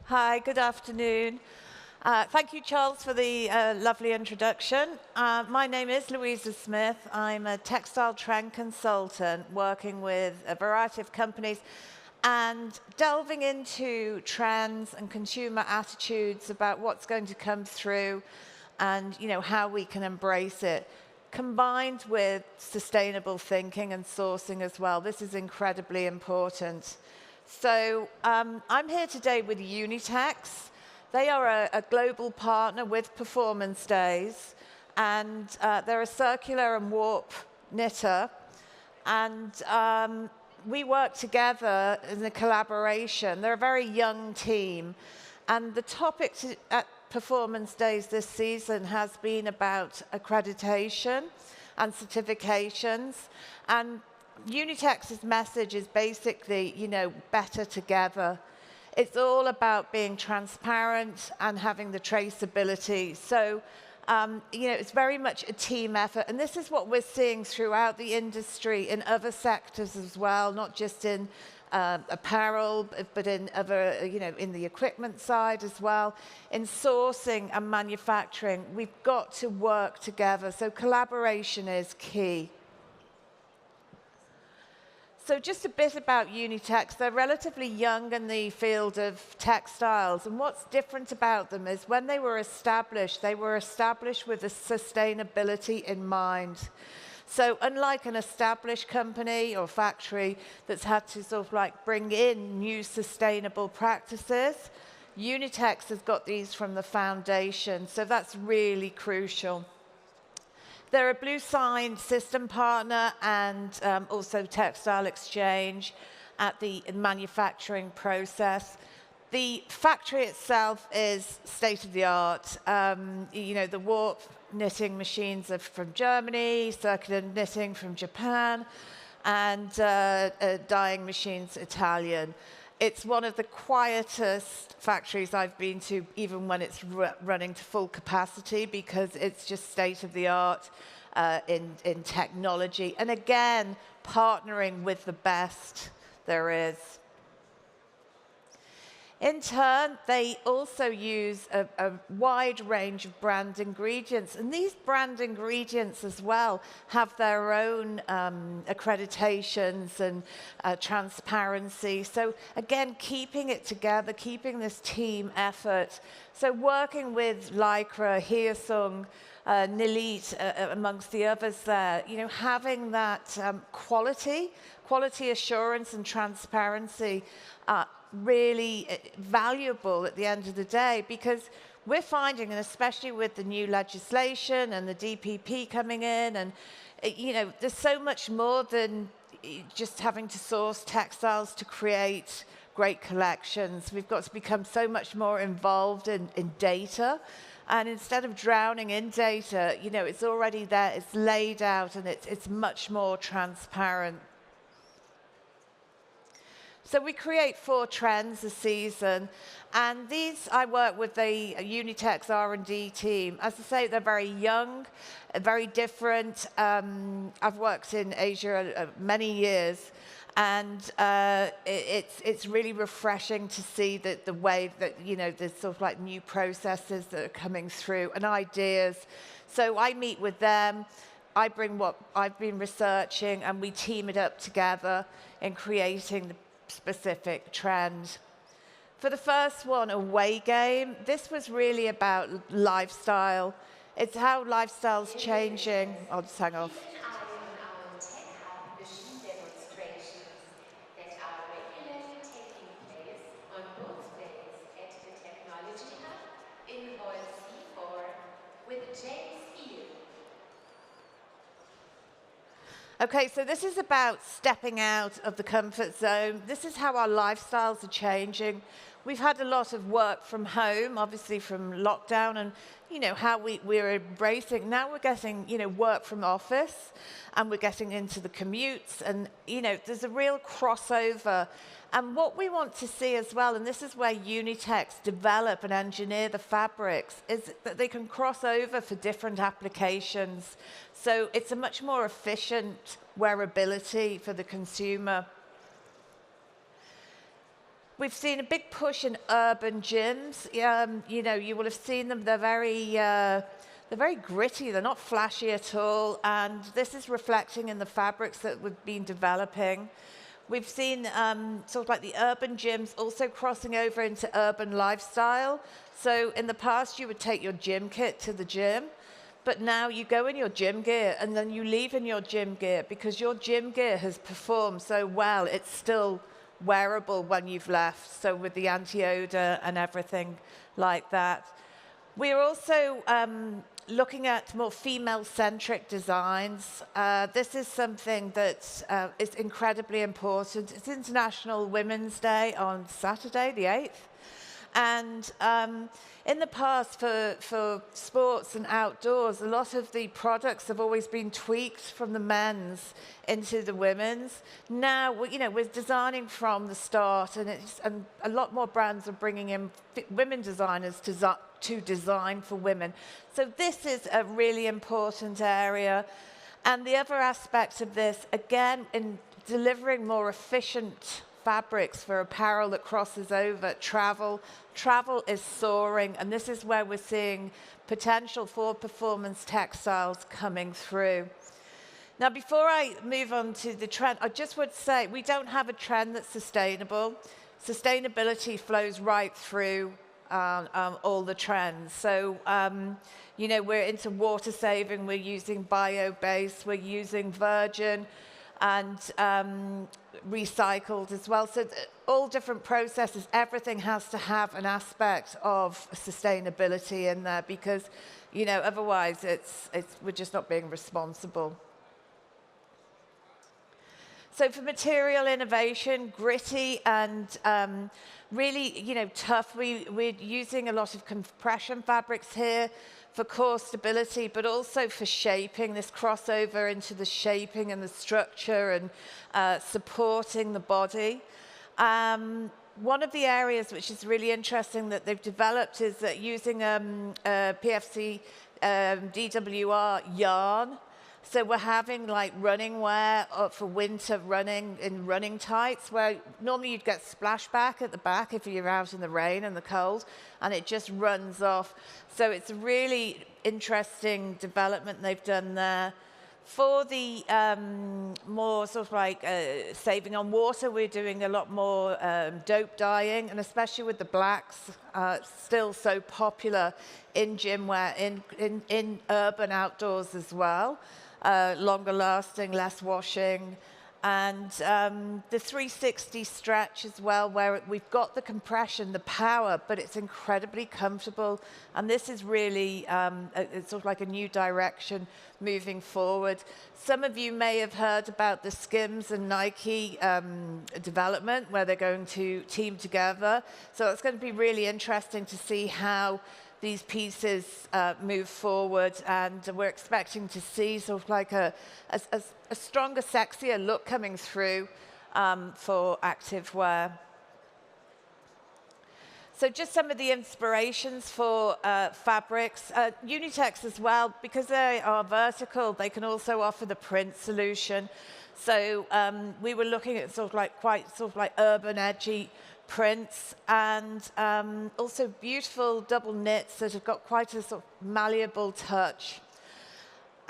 Hi, good afternoon. Thank you, Charles, for the lovely introduction. My name is Louisa Smith. I'm a textile trend consultant working with a variety of companies and delving into trends and consumer attitudes about what's going to come through and how we can embrace it, combined with sustainable thinking and sourcing as well. This is incredibly important. So I'm here today with Unitex. They are a global partner with Performance Days, and they're a circular and warp knitter. And we work together in a collaboration. They're a very young team. And the topic at Performance Days this season has been about accreditation and certifications. And Unitex's message is basically, better together. It's all about being transparent and having the traceability. So, it's very much a team effort. And this is what we're seeing throughout the industry in other sectors as well, not just in apparel, but in other, in the equipment side as well. In sourcing and manufacturing, we've got to work together. So collaboration is key. So just a bit about Unitex. They're relatively young in the field of textiles. And what's different about them is when they were established with a sustainability in mind. So unlike an established company or factory that's had to sort of like bring in new sustainable practices, Unitex has got these from the foundation. So that's really crucial. They're a Blue Sign system partner and also textile exchange at the manufacturing process. The factory itself is state-of-the-art. The warp knitting machines are from Germany, circular knitting from Japan, and dyeing machines Italian. It's one of the quietest factories I've been to, even when it's running to full capacity, because it's just state-of-the-art in technology. And again, partnering with the best there is. In turn, they also use a wide range of brand ingredients. And these brand ingredients as well have their own accreditations and transparency. So again, keeping it together, keeping this team effort. So working with Lycra, Hyosung, Nilit, amongst the others there, having that quality assurance and transparency really valuable at the end of the day, because we're finding, and especially with the new legislation and the DPP coming in, and there's so much more than just having to source textiles to create great collections. We've got to become so much more involved in data. And instead of drowning in data, it's already there, it's laid out, and it's much more transparent. So we create 4 trends a season, and these I work with the Unitex R&D team. As I say, they're very young, very different. I've worked in Asia many years, and it's really refreshing to see the way that, there's sort of like new processes that are coming through and ideas. So I meet with them, I bring what I've been researching, and we team it up together in creating the specific trend. For the first one, Away Game, this was really about lifestyle. It's how lifestyle's changing. I'll just hang off. Okay, so this is about stepping out of the comfort zone. This is how our lifestyles are changing. We've had a lot of work from home, obviously from lockdown, and how we're embracing. Now we're getting work from office, and we're getting into the commutes, and there's a real crossover. And what we want to see as well, and this is where Unitex develop and engineer the fabrics, is that they can cross over for different applications. So it's a much more efficient wearability for the consumer. We've seen a big push in urban gyms. You know, you will have seen them. They're very gritty. They're not flashy at all. And this is reflecting in the fabrics that we've been developing. We've seen sort of like the urban gyms also crossing over into urban lifestyle. So in the past, you would take your gym kit to the gym. But now you go in your gym gear and then you leave in your gym gear because your gym gear has performed so well. It's still wearable when you've left, so with the anti-odor and everything like that. We're also looking at more female-centric designs. This is something that is incredibly important. It's International Women's Day on Saturday, the 8th. And in the past, for sports and outdoors, a lot of the products have always been tweaked from the men's into the women's. Now, you know, we're designing from the start, and a lot more brands are bringing in women designers to design for women. So this is a really important area. And the other aspect of this, again, in delivering more efficient fabrics for apparel that crosses over travel. Travel is soaring, and this is where we're seeing potential for performance textiles coming through. Now, before I move on to the trend, I just would say we don't have a trend that's sustainable. Sustainability flows right through all the trends. So, you know, we're into water saving, we're using bio-based, we're using virgin, and recycled as well. So all different processes, everything has to have an aspect of sustainability in there because, you know, otherwise we're just not being responsible. So for material innovation, gritty and really, you know, tough, we're using a lot of compression fabrics here for core stability, but also for shaping, this crossover into the shaping and the structure and supporting the body. One of the areas which is really interesting that they've developed is that using PFC DWR yarn. So we're having like running wear for winter running in running tights, where normally you'd get splashback at the back if you're out in the rain and the cold, and it just runs off. So it's a really interesting development they've done there. For the more sort of like saving on water, we're doing a lot more dope dyeing, and especially with the blacks, still so popular in gym wear, in urban outdoors as well. Longer lasting, less washing, and the 360 stretch as well, where we've got the compression, the power, but it's incredibly comfortable. And this is really it's sort of like a new direction moving forward. Some of you may have heard about the Skims and Nike development, where they're going to team together. So it's going to be really interesting to see how these pieces move forward, and we're expecting to see sort of like a stronger, sexier look coming through for active wear. So just some of the inspirations for fabrics. Unitex as well, because they are vertical, they can also offer the print solution. So we were looking at sort of like quite sort of like urban, edgy prints, and also beautiful double knits that have got quite a sort of malleable touch.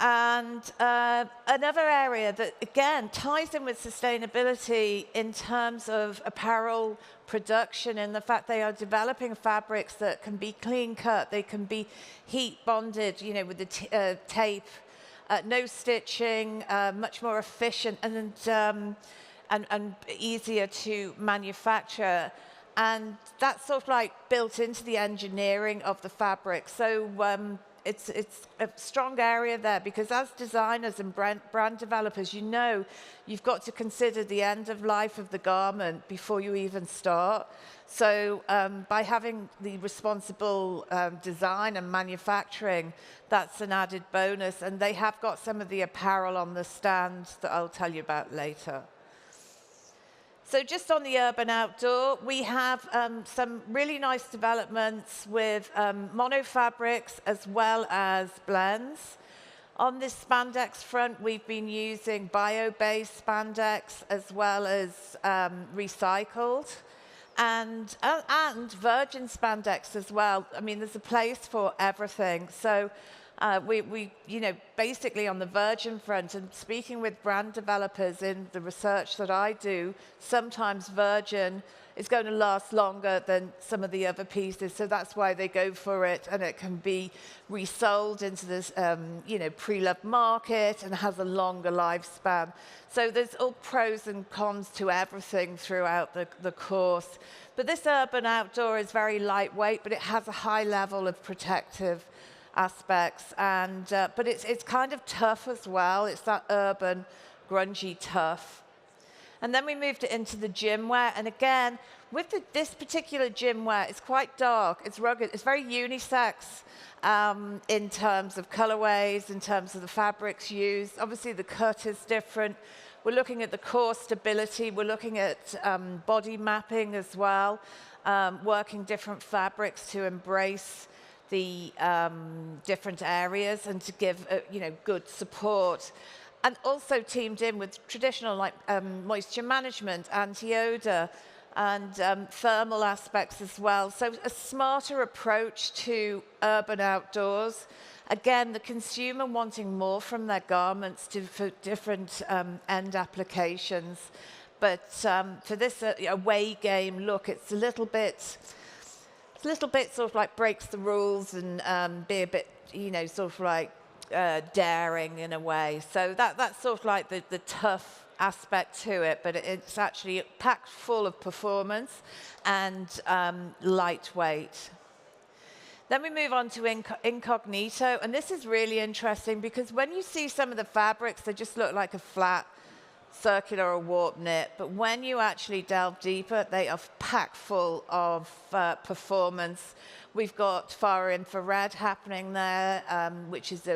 And another area that, again, ties in with sustainability in terms of apparel production, and the fact they are developing fabrics that can be clean cut, they can be heat bonded, you know, with the tape, no stitching, much more efficient, and easier to manufacture. And that's sort of like built into the engineering of the fabric. So it's a strong area there, because as designers and brand developers, you know you've got to consider the end of life of the garment before you even start. So by having the responsible design and manufacturing, that's an added bonus. And they have got some of the apparel on the stand that I'll tell you about later. So just on the urban outdoor, we have some really nice developments with mono fabrics as well as blends. On this spandex front, we've been using bio-based spandex as well as recycled. and virgin spandex as well. I mean, there's a place for everything. So basically on the virgin front, and speaking with brand developers in the research that I do, sometimes virgin is going to last longer than some of the other pieces. So that's why they go for it, and it can be resold into this, pre-loved market and has a longer lifespan. So there's all pros and cons to everything throughout the course. But this urban outdoor is very lightweight, but it has a high level of protective aspects, and but it's kind of tough as well. It's that urban, grungy tough. And then we moved it into the gym wear, and again, with this particular gym wear, it's quite dark, it's rugged, it's very unisex in terms of colorways, in terms of the fabrics used. Obviously, the cut is different. We're looking at the core stability. We're looking at body mapping as well, working different fabrics to embrace the different areas and to give good support. And also teamed in with traditional moisture management, anti-odor, and thermal aspects as well. So a smarter approach to urban outdoors. Again, the consumer wanting more from their garments for different end applications. But for this away game look, it's a little bit sort of like breaks the rules and be a bit, sort of like daring in a way. So that's sort of like the tough aspect to it, but it's actually packed full of performance and lightweight. Then we move on to incognito, and this is really interesting because when you see some of the fabrics, they just look like a flat circular or warp knit, but when you actually delve deeper, they are packed full of performance. We've got far infrared happening there, which is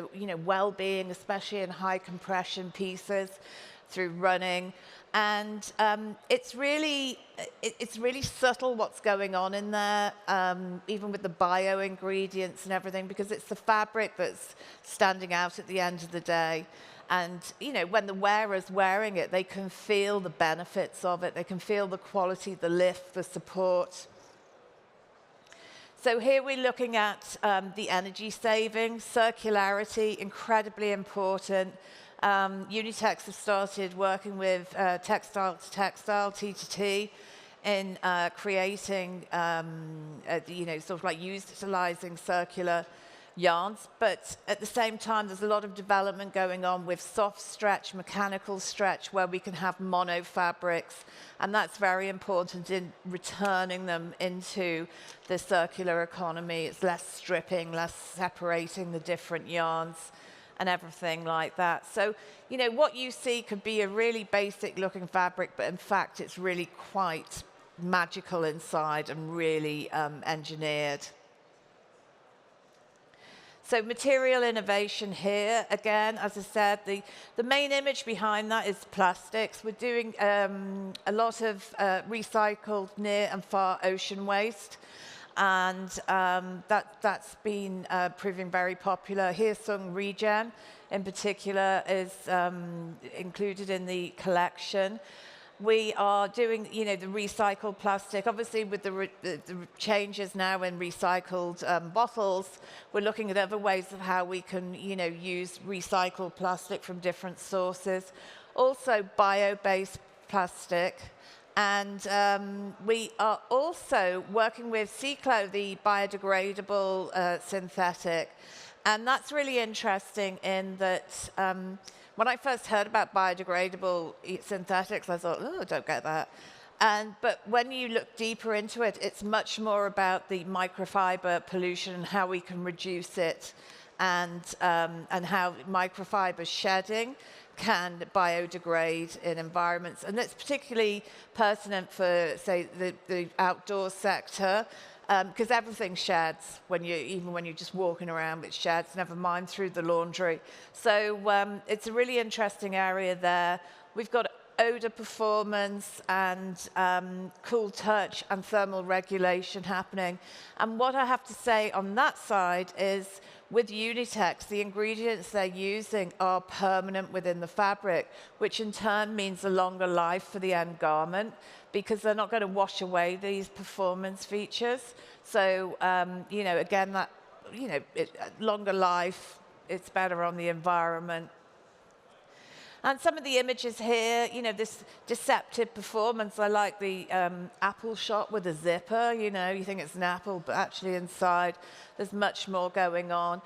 well-being, especially in high compression pieces through running. And it's really subtle what's going on in there, even with the bio ingredients and everything, because it's the fabric that's standing out at the end of the day. And when the wearer's wearing it, they can feel the benefits of it. They can feel the quality, the lift, the support. So here we're looking at the energy saving, circularity, incredibly important. Unitex have started working with textile to textile, T to T, in creating, sort of like utilizing circular yarns. But at the same time, there's a lot of development going on with soft stretch, mechanical stretch, where we can have mono fabrics. And that's very important in returning them into the circular economy. It's less stripping, less separating the different yarns and everything like that. So, what you see could be a really basic looking fabric, but in fact, it's really quite magical inside and really engineered. So material innovation here, again, as I said, the main image behind that is plastics. We're doing a lot of recycled near and far ocean waste, and that's been proving very popular. Hyosung Regen, in particular, is included in the collection. We are doing, the recycled plastic. Obviously, with the changes now in recycled bottles, we're looking at other ways of how we can, use recycled plastic from different sources. Also, bio-based plastic. And we are also working with Cyclo, the biodegradable synthetic. And that's really interesting in that when I first heard about biodegradable synthetics, I thought, oh, I don't get that. But when you look deeper into it, it's much more about the microfiber pollution and how we can reduce it, and how microfiber shedding can biodegrade in environments. And that's particularly pertinent for, say, the outdoor sector, because everything sheds even when you're just walking around, it sheds, never mind through the laundry. So it's a really interesting area there. We've got odor performance and cool touch and thermal regulation happening. And what I have to say on that side is with Unitex, the ingredients they're using are permanent within the fabric, which in turn means a longer life for the end garment because they're not going to wash away these performance features. So, you know, again, that, you know, longer life, it's better on the environment. And some of the images here, you know, this deceptive performance. I like the apple shot with a zipper. You know, you think it's an apple, but actually inside there's much more going on.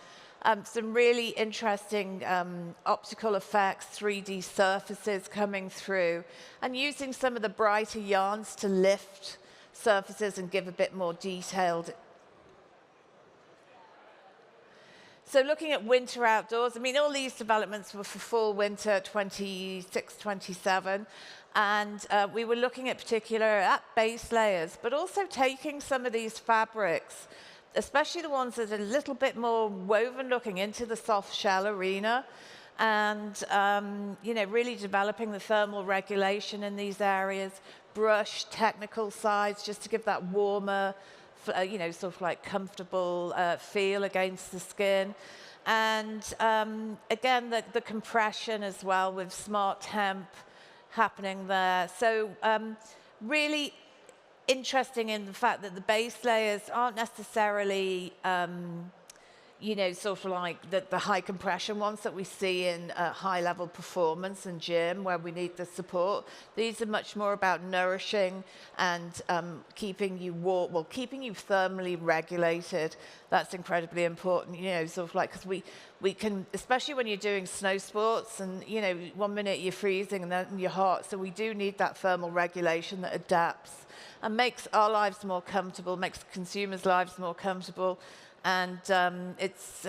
Some really interesting optical effects, 3D surfaces coming through, and using some of the brighter yarns to lift surfaces and give a bit more detailed. So looking at winter outdoors, I mean, all these developments were for fall, winter 26, 27. And we were looking at particular at base layers, but also taking some of these fabrics, especially the ones that are a little bit more woven looking into the soft shell arena, and you know, really developing the thermal regulation in these areas, brush, technical sides, just to give that warmer, you know, sort of like comfortable feel against the skin. And again, the compression as well with smart temp happening there. So really interesting in the fact that the base layers aren't necessarily you know, sort of like the high compression ones that we see in high level performance and gym where we need the support. These are much more about nourishing and keeping you warm, well, keeping you thermally regulated. That's incredibly important, you know, sort of like, because we can, especially when you're doing snow sports and, you know, 1 minute you're freezing and then you're hot. So we do need that thermal regulation that adapts and makes our lives more comfortable, makes consumers' lives more comfortable. And it's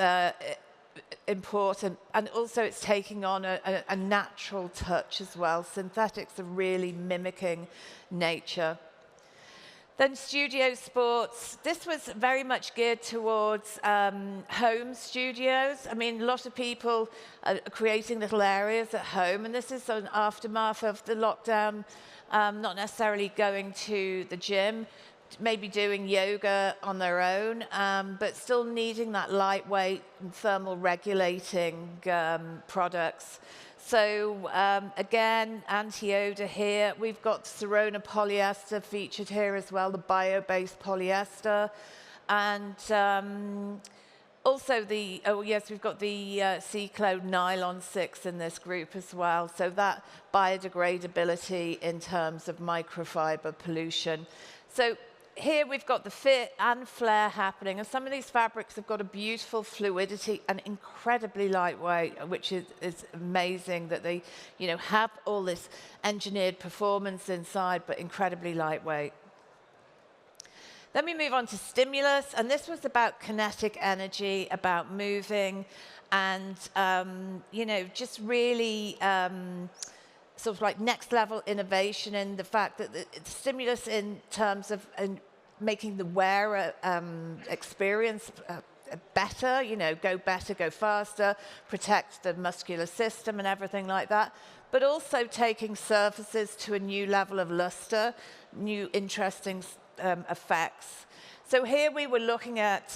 important. And also it's taking on a natural touch as well. Synthetics are really mimicking nature. Then studio sports. This was very much geared towards home studios. I mean, a lot of people are creating little areas at home, and this is an aftermath of the lockdown, not necessarily going to the gym, maybe doing yoga on their own, but still needing that lightweight and thermal regulating products. So again, anti-odor here. We've got Serona polyester featured here as well, the bio-based polyester. And also the, oh yes, we've got the Cyclo Nylon 6 in this group as well. So that biodegradability in terms of microfiber pollution. So here we've got the fit and flare happening, and some of these fabrics have got a beautiful fluidity and incredibly lightweight, which is amazing that they, you know, have all this engineered performance inside, but incredibly lightweight. Then we move on to stimulus, and this was about kinetic energy, about moving, and you know, just really sort of like next level innovation in the fact that the stimulus in terms of making the wearer experience better, you know, go better, go faster, protect the muscular system and everything like that, but also taking surfaces to a new level of luster, new interesting effects. So here we were looking at,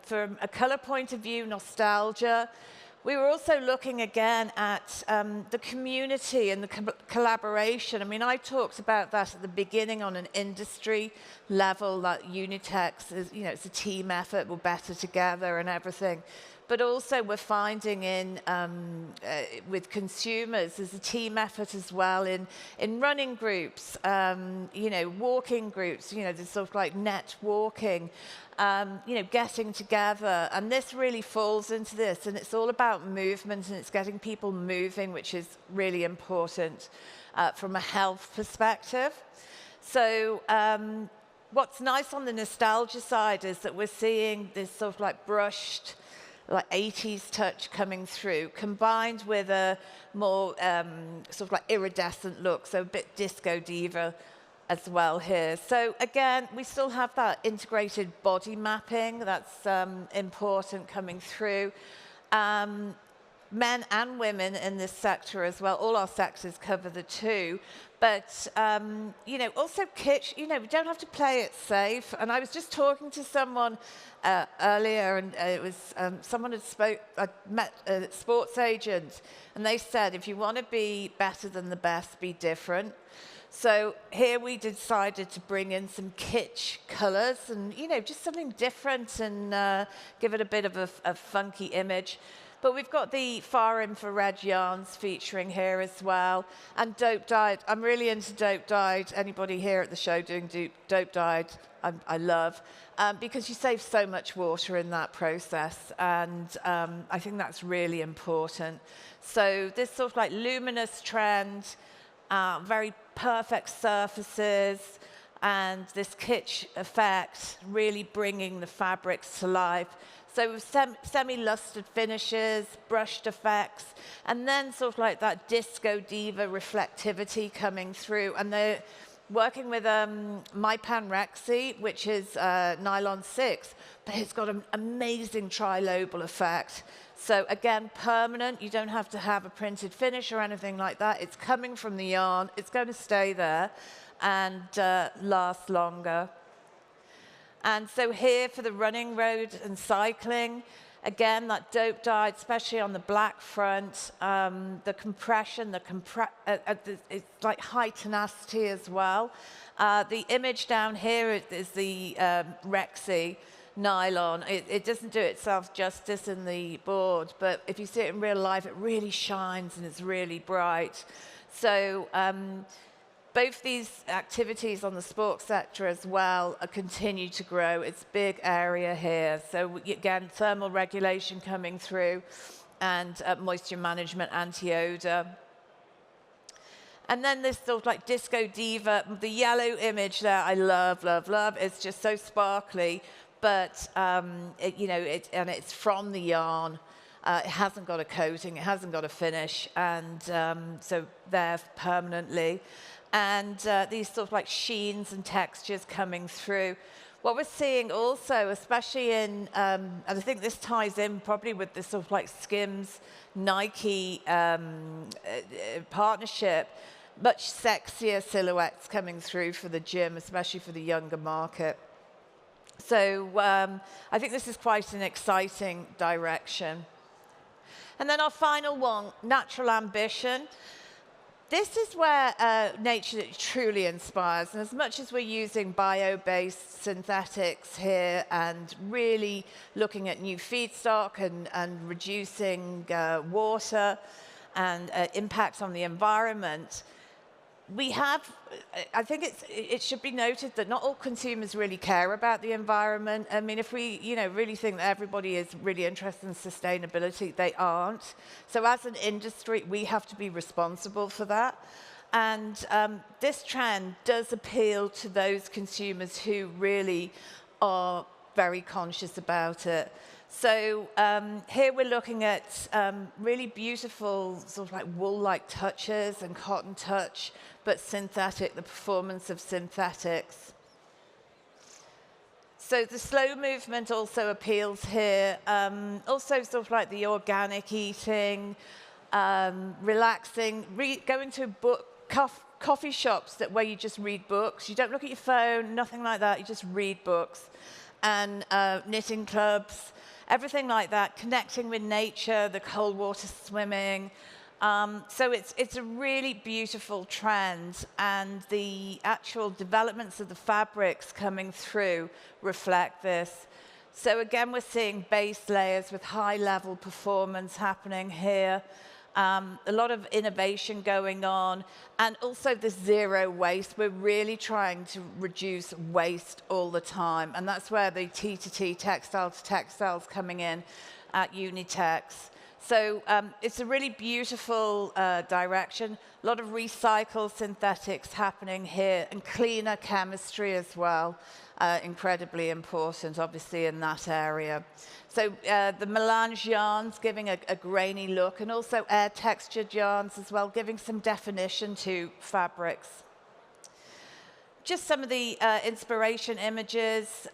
from a color point of view, nostalgia. We were also looking again at the community and the collaboration. I mean, I talked about that at the beginning on an industry level, that Unitex is, you know, it's a team effort, we're better together and everything. But also we're finding in, with consumers, there's a team effort as well in running groups, you know, walking groups, you know, there's sort of like net walking, you know, getting together. And this really falls into this, and it's all about movement, and it's getting people moving, which is really important from a health perspective. So what's nice on the nostalgia side is that we're seeing this sort of like brushed, like 80s touch coming through, combined with a more sort of like iridescent look, so a bit disco diva as well here. So again, we still have that integrated body mapping that's important coming through. men and women in this sector as well. All our sectors cover the two. But, also kitsch, we don't have to play it safe. And I was just talking to someone earlier, and it was someone I met a sports agent, and they said, if you want to be better than the best, be different. So here we decided to bring in some kitsch colors and, just something different and give it a bit of a funky image. But we've got the far infrared yarns featuring here as well. And dope dyed. I'm really into dope dyed. Anybody here at the show doing dope dyed, I love. Because you save so much water in that process. And I think that's really important. So this sort of like luminous trend, very perfect surfaces, and this kitsch effect really bringing the fabrics to life. So with semi-lustered finishes, brushed effects, and then sort of like that disco diva reflectivity coming through. And they're working with Mypan Rexy, which is nylon 6, but it's got an amazing trilobal effect. So again, permanent. You don't have to have a printed finish or anything like that. It's coming from the yarn. It's going to stay there and last longer. And so here for the running road and cycling, again, that dope dyed, especially on the black front, the compression, it's like high tenacity as well. The image down here is the Rexy nylon. It doesn't do itself justice in the board, but if you see it in real life, it really shines and it's really bright. So both these activities on the sports sector as well continue to grow. It's a big area here. So again, thermal regulation coming through and moisture management, anti-odor. And then this sort of like disco diva, the yellow image there, I love, love, love. It's just so sparkly, but it's from the yarn. It hasn't got a coating, it hasn't got a finish, and so there permanently. And these sort of like sheens and textures coming through. What we're seeing also, especially in, and I think this ties in probably with this sort of like Skims Nike partnership, much sexier silhouettes coming through for the gym, especially for the younger market. So I think this is quite an exciting direction. And then our final one, natural ambition. This is where nature truly inspires. And as much as we're using bio-based synthetics here and really looking at new feedstock and reducing water and impacts on the environment, I think it should be noted that not all consumers really care about the environment. I mean, if we, really think that everybody is really interested in sustainability, they aren't. So as an industry, we have to be responsible for that. And this trend does appeal to those consumers who really are very conscious about it. So here we're looking at really beautiful sort of like wool-like touches and cotton touch, but synthetic, the performance of synthetics. So the slow movement also appeals here. Also sort of like the organic eating, relaxing, going to coffee shops where you just read books. You don't look at your phone, nothing like that. You just read books. And knitting clubs, everything like that, connecting with nature, the cold water swimming. So it's a really beautiful trend, and the actual developments of the fabrics coming through reflect this. So again, we're seeing base layers with high-level performance happening here. A lot of innovation going on, and also the zero waste. We're really trying to reduce waste all the time, and that's where the T2T, textile to textiles, coming in at Unitex. So it's a really beautiful direction. A lot of recycled synthetics happening here, and cleaner chemistry as well. Incredibly important, obviously, in that area. So the melange yarns giving a grainy look, and also air textured yarns as well, giving some definition to fabrics. Just some of the inspiration images.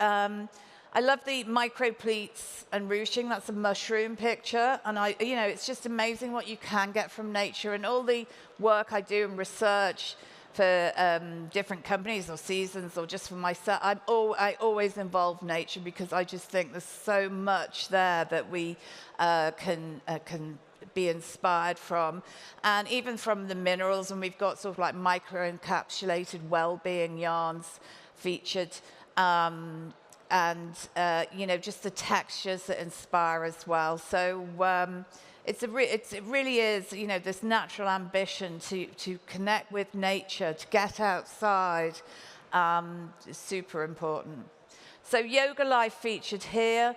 I love the micro pleats and ruching. That's a mushroom picture. And it's just amazing what you can get from nature. And all the work I do in research for different companies or seasons or just for myself, I always involve nature because I just think there's so much there that we can be inspired from. And even from the minerals, and we've got sort of like micro-encapsulated well-being yarns featured. Just the textures that inspire as well. So it really is, this natural ambition to connect with nature, to get outside, is super important. So Yoga Life featured here.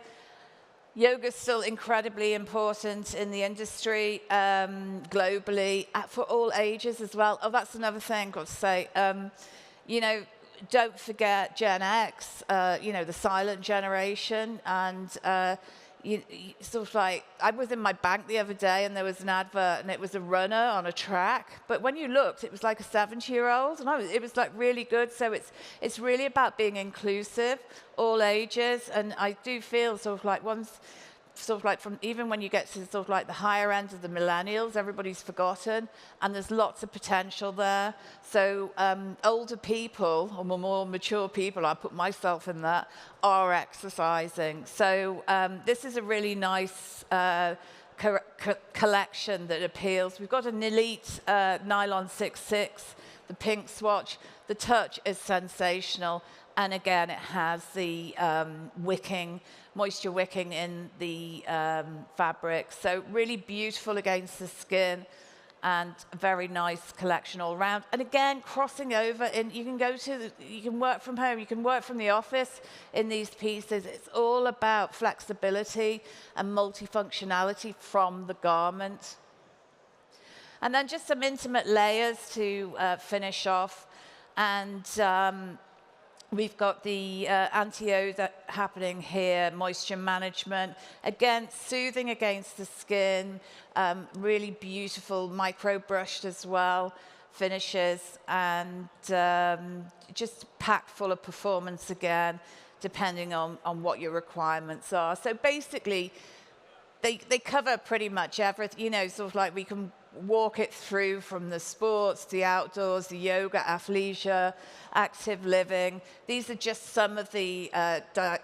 Yoga is still incredibly important in the industry, globally, for all ages as well. Oh, that's another thing I've got to say. Don't forget Gen X, the silent generation. And sort of like, I was in my bank the other day and there was an advert and it was a runner on a track. But when you looked, it was like a 70-year-old. And it was like really good. So it's really about being inclusive, all ages. And I do feel sort of like from even when you get to sort of like the higher end of the millennials, everybody's forgotten, and there's lots of potential there. So older people, or more mature people, I put myself in that, are exercising. So this is a really nice collection that appeals. We've got an elite nylon 6/6, the pink swatch. The touch is sensational. And again, it has the moisture wicking in the fabric. So really beautiful against the skin, and a very nice collection all around. And again, crossing over, and you can work from home, you can work from the office in these pieces. It's all about flexibility and multifunctionality from the garment. And then just some intimate layers to finish off. And we've got the anti-odor happening here, moisture management. Again, soothing against the skin, really beautiful, micro-brushed as well, finishes, and just packed full of performance again, depending on what your requirements are. So basically, they cover pretty much everything, sort of like we can walk it through from the sports, the outdoors, the yoga, athleisure, active living. These are just some of the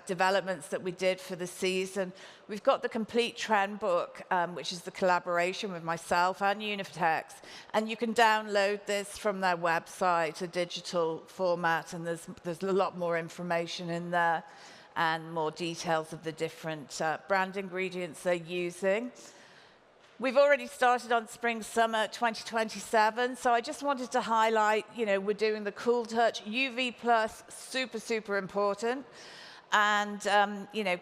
developments that we did for the season. We've got the complete trend book, which is the collaboration with myself and Unitex. And you can download this from their website, a digital format, and there's a lot more information in there and more details of the different brand ingredients they're using. We've already started on Spring/Summer 2027, so I just wanted to highlight, we're doing the Cool Touch UV+, super, super important, and,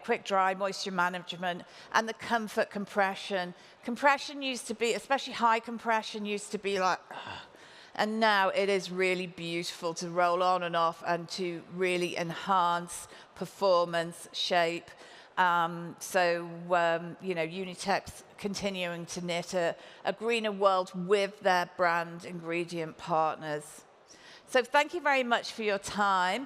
quick dry moisture management, and the comfort compression. Compression used to be, especially high compression, used to be like, and now it is really beautiful to roll on and off and to really enhance performance, shape. Unitex continuing to knit a greener world with their brand ingredient partners. So thank you very much for your time.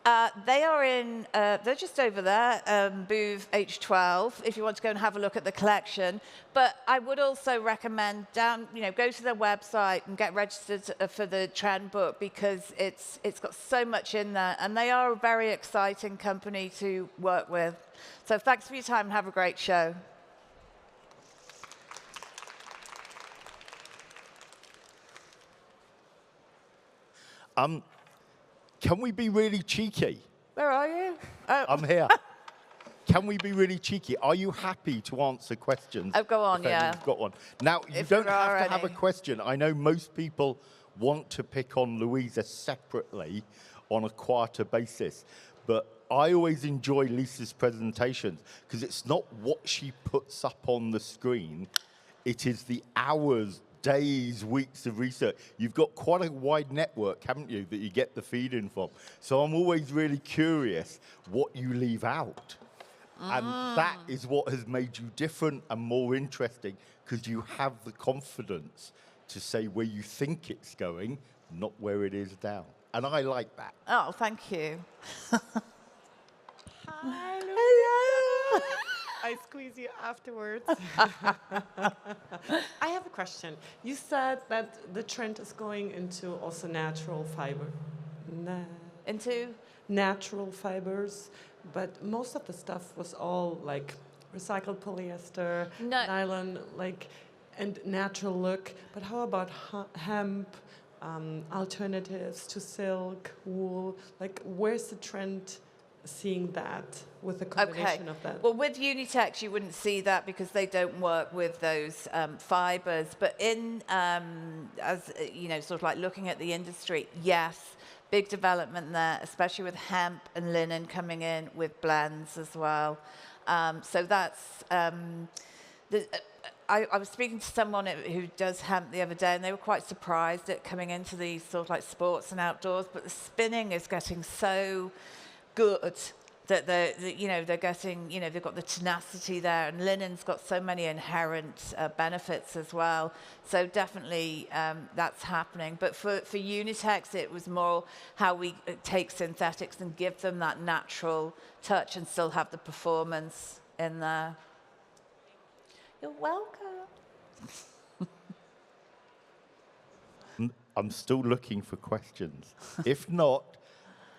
They're just over there, booth H12, if you want to go and have a look at the collection. But I would also recommend go to their website and get registered for the trend book, because it's got so much in there, and they are a very exciting company to work with. So thanks for your time and have a great show. Can we be really cheeky? Where are you? Oh. I'm here. Can we be really cheeky? Are you happy to answer questions? Oh, go on, yeah. You've got one. Now, you don't have to have a question. I know most people want to pick on Louisa separately on a quieter basis, but I always enjoy Lisa's presentations because it's not what she puts up on the screen. It is the hours, days, weeks of research. You've got quite a wide network, haven't you, that you get the feed in from. So I'm always really curious what you leave out. And that is what has made you different and more interesting, because you have the confidence to say where you think it's going, not where it is now. And I like that. Oh, thank you. Hi, Louisa. Hello. I squeeze you afterwards. I have a question. You said that the trend is going into also natural fiber. Into? Natural fibers, but most of the stuff was all like recycled polyester, nylon, like, and natural look. But how about hemp, alternatives to silk, wool? Like, where's the trend seeing that with the combination of that? Well, with Unitex, you wouldn't see that because they don't work with those fibers. But in, as you know, sort of like looking at the industry, yes, big development there, especially with hemp and linen coming in with blends as well. So that's, I was speaking to someone who does hemp the other day, and they were quite surprised at coming into these sort of like sports and outdoors, but the spinning is getting so good that they're getting, they've got the tenacity there, and linen's got so many inherent benefits as well. So definitely that's happening. But for Unitex, it was more how we take synthetics and give them that natural touch and still have the performance in there. You're welcome. I'm still looking for questions. If not,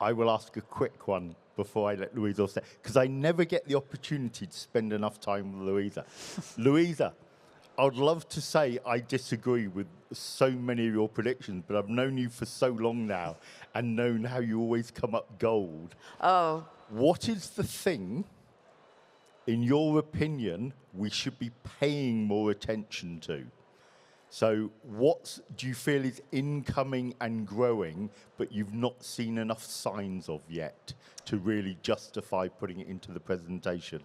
I will ask a quick one before I let Louisa say, because I never get the opportunity to spend enough time with Louisa. Louisa, I would love to say I disagree with so many of your predictions, but I've known you for so long now and known how you always come up gold. Oh. What is the thing, in your opinion, we should be paying more attention to? So what do you feel is incoming and growing, but you've not seen enough signs of yet to really justify putting it into the presentation?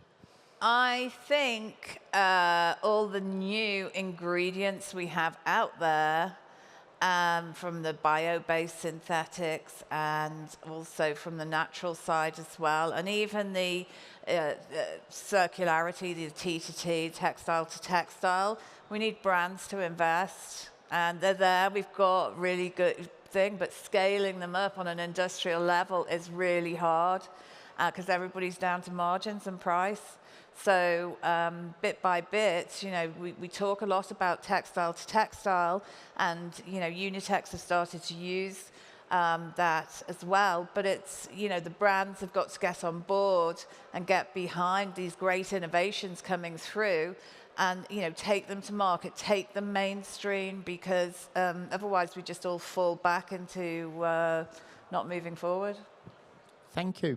I think all the new ingredients we have out there, from the bio-based synthetics and also from the natural side as well, and even the circularity, the T to T, textile to textile. We need brands to invest, and they're there. We've got really good thing, but scaling them up on an industrial level is really hard because everybody's down to margins and price. So bit by bit, we talk a lot about textile to textile, and Unitex have started to use that as well. But it's the brands have got to get on board and get behind these great innovations coming through, and take them to market, take them mainstream, because otherwise we just all fall back into not moving forward. Thank you.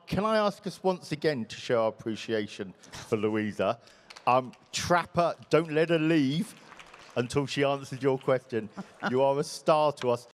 Can I ask us once again to show our appreciation for Louisa? Trapper, don't let her leave until she answers your question. You are a star to us.